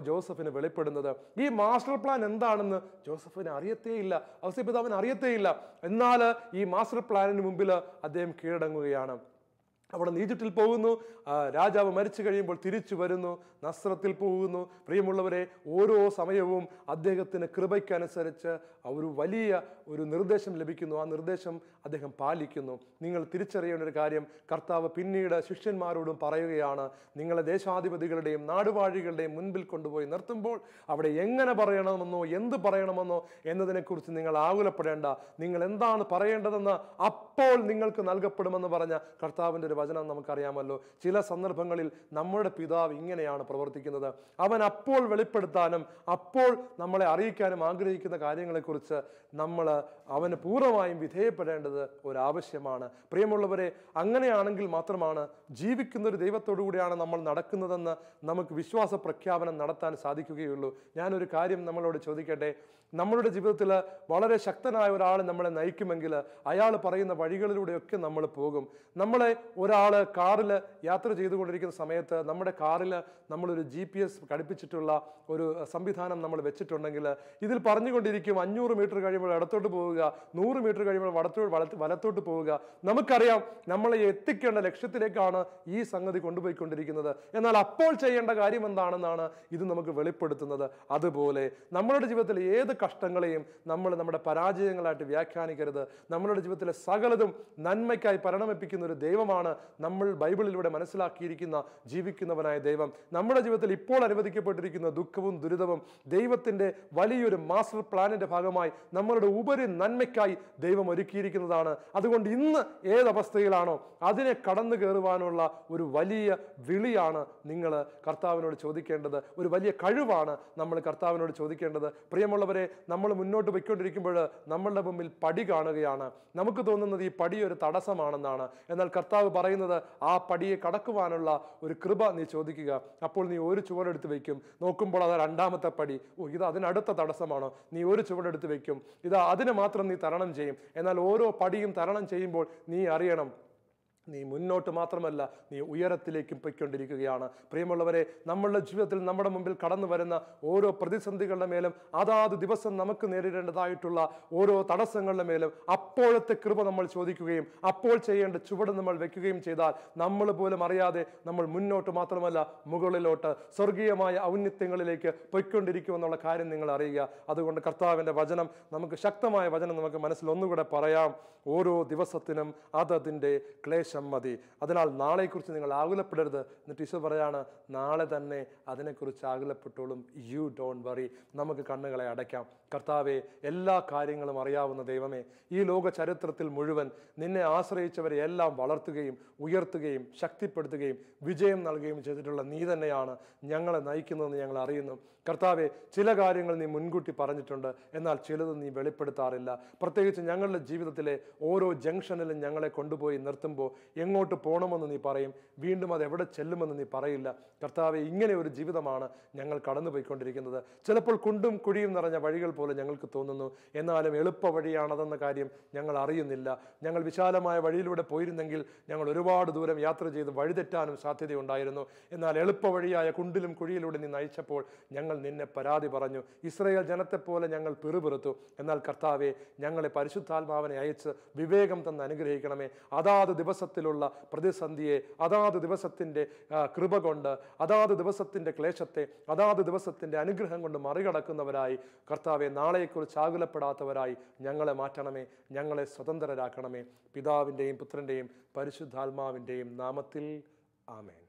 ജോസഫിന് വെളിപ്പെടുന്നത്. ഈ മാസ്റ്റർ പ്ലാൻ എന്താണെന്ന് ജോസഫിന് അറിയത്തേയില്ല, ഔസേപ്പിതാവിന് അറിയത്തേയില്ല. എന്നാൽ ഈ മാസ്റ്റർ പ്ലാനിന് മുമ്പിൽ അദ്ദേഹം കീഴടങ്ങുകയാണ്. അവിടെ ഈജിപ്തിൽ പോകുന്നു, രാജാവ് മരിച്ചു കഴിയുമ്പോൾ തിരിച്ചു വരുന്നു, നസ്രത്തിൽ പോകുന്നു. പ്രിയമുള്ളവരെ, ഓരോ സമയവും അദ്ദേഹത്തിന് കൃപയ്ക്കനുസരിച്ച് ഒരു വലിയ നിർദ്ദേശം ലഭിക്കുന്നു. ആ നിർദ്ദേശം അദ്ദേഹം പാലിക്കുന്നു. നിങ്ങൾ തിരിച്ചറിയേണ്ട ഒരു കാര്യം, കർത്താവ് പിന്നീട് ശിഷ്യന്മാരോടും പറയുകയാണ്, നിങ്ങളെ ദേശാധിപതികളുടെയും നാടുവാഴികളുടെയും മുൻപിൽ കൊണ്ടുപോയി നിർത്തുമ്പോൾ അവിടെ എങ്ങനെ പറയണമെന്നോ എന്ത് പറയണമെന്നോ എന്നതിനെക്കുറിച്ച് നിങ്ങൾ ആകുലപ്പെടേണ്ട. നിങ്ങൾ എന്താണ് പറയേണ്ടതെന്ന് അപ്പോൾ നിങ്ങൾക്ക് നൽകപ്പെടുമെന്ന് പറഞ്ഞ കർത്താവിൻ്റെ ഒരു വചനം നമുക്കറിയാമല്ലോ. ചില സന്ദർഭങ്ങളിൽ നമ്മുടെ പിതാവ് ഇങ്ങനെയാണ് പ്രവർത്തിക്കുന്നത്. അവൻ അപ്പോൾ വെളിപ്പെടുത്താനും അപ്പോൾ നമ്മളെ അറിയിക്കാനും ആഗ്രഹിക്കുന്ന കാര്യങ്ങളെക്കുറിച്ച് നമ്മൾ അവന് പൂർണ്ണമായും വിധേയപ്പെടേണ്ടത് ഒരാവശ്യമാണ്. പ്രിയമുള്ളവരെ, അങ്ങനെയാണെങ്കിൽ മാത്രമാണ് ജീവിക്കുന്ന ഒരു ദൈവത്തോടു കൂടിയാണ് നമ്മൾ നടക്കുന്നതെന്ന് നമുക്ക് വിശ്വാസ പ്രഖ്യാപനം നടത്താൻ സാധിക്കുകയുള്ളൂ. ഞാനൊരു കാര്യം നമ്മളോട് ചോദിക്കട്ടെ. നമ്മളുടെ ജീവിതത്തിൽ വളരെ ശക്തനായ ഒരാൾ നമ്മളെ നയിക്കുമെങ്കിൽ അയാൾ പറയുന്ന വഴികളിലൂടെയൊക്കെ നമ്മൾ പോകും. നമ്മളെ ഒരാൾ കാറിൽ യാത്ര ചെയ്തുകൊണ്ടിരിക്കുന്ന സമയത്ത് നമ്മുടെ കാറിൽ നമ്മളൊരു GPS ഘടിപ്പിച്ചിട്ടുള്ള ഒരു സംവിധാനം നമ്മൾ വെച്ചിട്ടുണ്ടെങ്കിൽ ഇതിൽ പറഞ്ഞുകൊണ്ടിരിക്കും 500 മീറ്റർ കഴിയുമ്പോൾ ഇടത്തോട്ട് പോവുക, 100 മീറ്റർ കഴിയുമ്പോൾ വലത്തോട്ട് പോവുക. നമുക്കറിയാം നമ്മളെ എത്തിക്കേണ്ട ലക്ഷ്യത്തിലേക്കാണ് ഈ സംഗതി കൊണ്ടുപോയിക്കൊണ്ടിരിക്കുന്നത്. എന്നാൽ അപ്പോൾ ചെയ്യേണ്ട കാര്യം എന്താണെന്നാണ് ഇത് നമുക്ക് വെളിപ്പെടുത്തുന്നത്. അതുപോലെ നമ്മളുടെ ജീവിതത്തിൽ ഏത് കഷ്ടങ്ങളെയും നമ്മൾ നമ്മുടെ പരാജയങ്ങളായിട്ട് വ്യാഖ്യാനിക്കരുത്. നമ്മളുടെ ജീവിതത്തിലെ സകലതും നന്മയ്ക്കായി പരിണമിപ്പിക്കുന്ന ഒരു ദൈവമാണ് നമ്മൾ ബൈബിളിലൂടെ മനസ്സിലാക്കിയിരിക്കുന്ന ജീവിക്കുന്നവനായ ദൈവം. നമ്മുടെ ജീവിതത്തിൽ ഇപ്പോൾ അനുവദിക്കപ്പെട്ടിരിക്കുന്ന ദുഃഖവും ദുരിതവും ദൈവത്തിൻ്റെ വലിയൊരു മാസ്റ്റർ പ്ലാനിന്റെ ഭാഗമായി നമ്മളുടെ ഉപരി നന്മയ്ക്കായി ദൈവം ഒരുക്കിയിരിക്കുന്നതാണ്. അതുകൊണ്ട് ഇന്ന് ഏതവസ്ഥയിലാണോ അതിനെ കടന്നു കയറുവാനുള്ള ഒരു വലിയ വിളിയാണ് നിങ്ങൾ കർത്താവിനോട് ചോദിക്കേണ്ടത്. ഒരു വലിയ കഴിവാണ് നമ്മൾ കർത്താവിനോട് ചോദിക്കേണ്ടത്. പ്രിയമുള്ളവരെ, നമ്മൾ മുന്നോട്ട് പോയിക്കൊണ്ടിരിക്കുമ്പോൾ നമ്മളുടെ മുമ്പിൽ പടി കാണുകയാണ്. നമുക്ക് തോന്നുന്നത് ഈ പടി ഒരു തടസ്സമാണെന്നാണ്. എന്നാൽ കർത്താവ് പറയുന്നത് ആ പടിയെ കടക്കുവാനുള്ള ഒരു കൃപ നീ ചോദിക്കുക. അപ്പോൾ നീ ഒരു ചുവടെടുത്ത് വയ്ക്കും. നോക്കുമ്പോൾ അത് രണ്ടാമത്തെ പടി. ഇത് അതിനടുത്ത തടസ്സമാണോ? നീ ഒരു ചുവടെടുത്ത് വയ്ക്കും. ഇത് അതിനെ മാത്രം നീ തരണം ചെയ്യും. എന്നാൽ ഓരോ പടിയും തരണം ചെയ്യുമ്പോൾ നീ അറിയണം, നീ മുന്നോട്ട് മാത്രമല്ല, നീ ഉയരത്തിലേക്കും പൊയ്ക്കൊണ്ടിരിക്കുകയാണ്. പ്രിയമുള്ളവരെ, നമ്മളുടെ ജീവിതത്തിൽ നമ്മുടെ മുമ്പിൽ കടന്നു വരുന്ന ഓരോ പ്രതിസന്ധികളുടെ മേലും അതാത് ദിവസം നമുക്ക് നേരിടേണ്ടതായിട്ടുള്ള ഓരോ തടസ്സങ്ങളുടെ മേലും അപ്പോഴത്തെ കൃപ നമ്മൾ ചോദിക്കുകയും അപ്പോൾ ചെയ്യേണ്ട ചുവട് നമ്മൾ വെക്കുകയും ചെയ്താൽ നമ്മൾ പോലും അറിയാതെ നമ്മൾ മുന്നോട്ട് മാത്രമല്ല മുകളിലോട്ട് സ്വർഗീയമായ ഔന്നത്യങ്ങളിലേക്ക് പൊയ്ക്കൊണ്ടിരിക്കുമെന്നുള്ള കാര്യം നിങ്ങൾ അറിയുക. അതുകൊണ്ട് കർത്താവിൻ്റെ വചനം, നമുക്ക് ശക്തമായ വചനം നമുക്ക് മനസ്സിൽ ഒന്നുകൂടെ പറയാം. ഓരോ ദിവസത്തിനും അതതിൻ്റെ ക്ലേശം മതി. അതിനാൽ നാളെക്കുറിച്ച് നിങ്ങൾ ആകുലപ്പെടരുത്. എന്നിട്ട് ഈശോ പറയാണ്, നാളെ തന്നെ അതിനെക്കുറിച്ച് ആകുലപ്പെട്ടോളും. You don't worry. നമുക്ക് കണ്ണുകളെ അടയ്ക്കാം. കർത്താവെ, എല്ലാ കാര്യങ്ങളും അറിയാവുന്ന ദൈവമേ, ഈ ലോക ചരിത്രത്തിൽ മുഴുവൻ നിന്നെ ആശ്രയിച്ചവരെ എല്ലാം വളർത്തുകയും ഉയർത്തുകയും ശക്തിപ്പെടുത്തുകയും വിജയം നൽകുകയും ചെയ്തിട്ടുള്ള നീ തന്നെയാണ് ഞങ്ങളെ നയിക്കുന്നതെന്ന് ഞങ്ങൾ അറിയുന്നു. കർത്താവെ, ചില കാര്യങ്ങൾ നീ മുൻകൂട്ടി പറഞ്ഞിട്ടുണ്ട്, എന്നാൽ ചിലത് നീ വെളിപ്പെടുത്താറില്ല. പ്രത്യേകിച്ച് ഞങ്ങളുടെ ജീവിതത്തിലെ ഓരോ ജംഗ്ഷനിലും ഞങ്ങളെ കൊണ്ടുപോയി നിർത്തുമ്പോൾ എങ്ങോട്ട് പോകണമെന്ന് നീ പറയും, വീണ്ടും അത് എവിടെ ചെല്ലുമെന്ന് നീ പറയില്ല. കർത്താവെ, ഇങ്ങനെ ഒരു ജീവിതമാണ് ഞങ്ങൾ കടന്നു പോയിക്കൊണ്ടിരിക്കുന്നത്. ചിലപ്പോൾ കുണ്ടും കുഴിയും നിറഞ്ഞ വഴികൾ പോലെ ഞങ്ങൾക്ക് തോന്നുന്നു. എന്നാലും എളുപ്പ വഴിയാണതെന്ന കാര്യം ഞങ്ങൾ അറിയുന്നില്ല. ഞങ്ങൾ വിശാലമായ വഴിയിലൂടെ പോയിരുന്നെങ്കിൽ ഞങ്ങൾ ഒരുപാട് ദൂരം യാത്ര ചെയ്ത് വഴിതെറ്റാനും സാധ്യതയുണ്ടായിരുന്നു. എന്നാൽ എളുപ്പ വഴിയായ കുണ്ടിലും കുഴിയിലൂടെ നീ നയിച്ചപ്പോൾ ഞങ്ങൾ നിന്നെ പരാതി പറഞ്ഞു. ഇസ്രായേൽ ജനത്തെപ്പോലെ ഞങ്ങൾ പിറുപിറുത്തു. എന്നാൽ കർത്താവെ, ഞങ്ങളെ പരിശുദ്ധാത്മാവിനെ അയച്ച് വിവേകം തന്ന് അനുഗ്രഹിക്കണമേ. അതാത് ദിവസത്തിലുള്ള പ്രതിസന്ധിയെ അതാത് ദിവസത്തിൻ്റെ കൃപ കൊണ്ട്, അതാത് ദിവസത്തിൻ്റെ ക്ലേശത്തെ അതാത് ദിവസത്തിൻ്റെ അനുഗ്രഹം കൊണ്ട് മറികടക്കുന്നവരായി കർത്താവെ, നാളെയെക്കുറിച്ച് ആകുലപ്പെടാത്തവരായി ഞങ്ങളെ മാറ്റണമേ. ഞങ്ങളെ സ്വതന്ത്രരാക്കണമേ. പിതാവിൻ്റെയും പുത്രൻ്റെയും പരിശുദ്ധാത്മാവിൻ്റെയും നാമത്തിൽ ആമേൻ.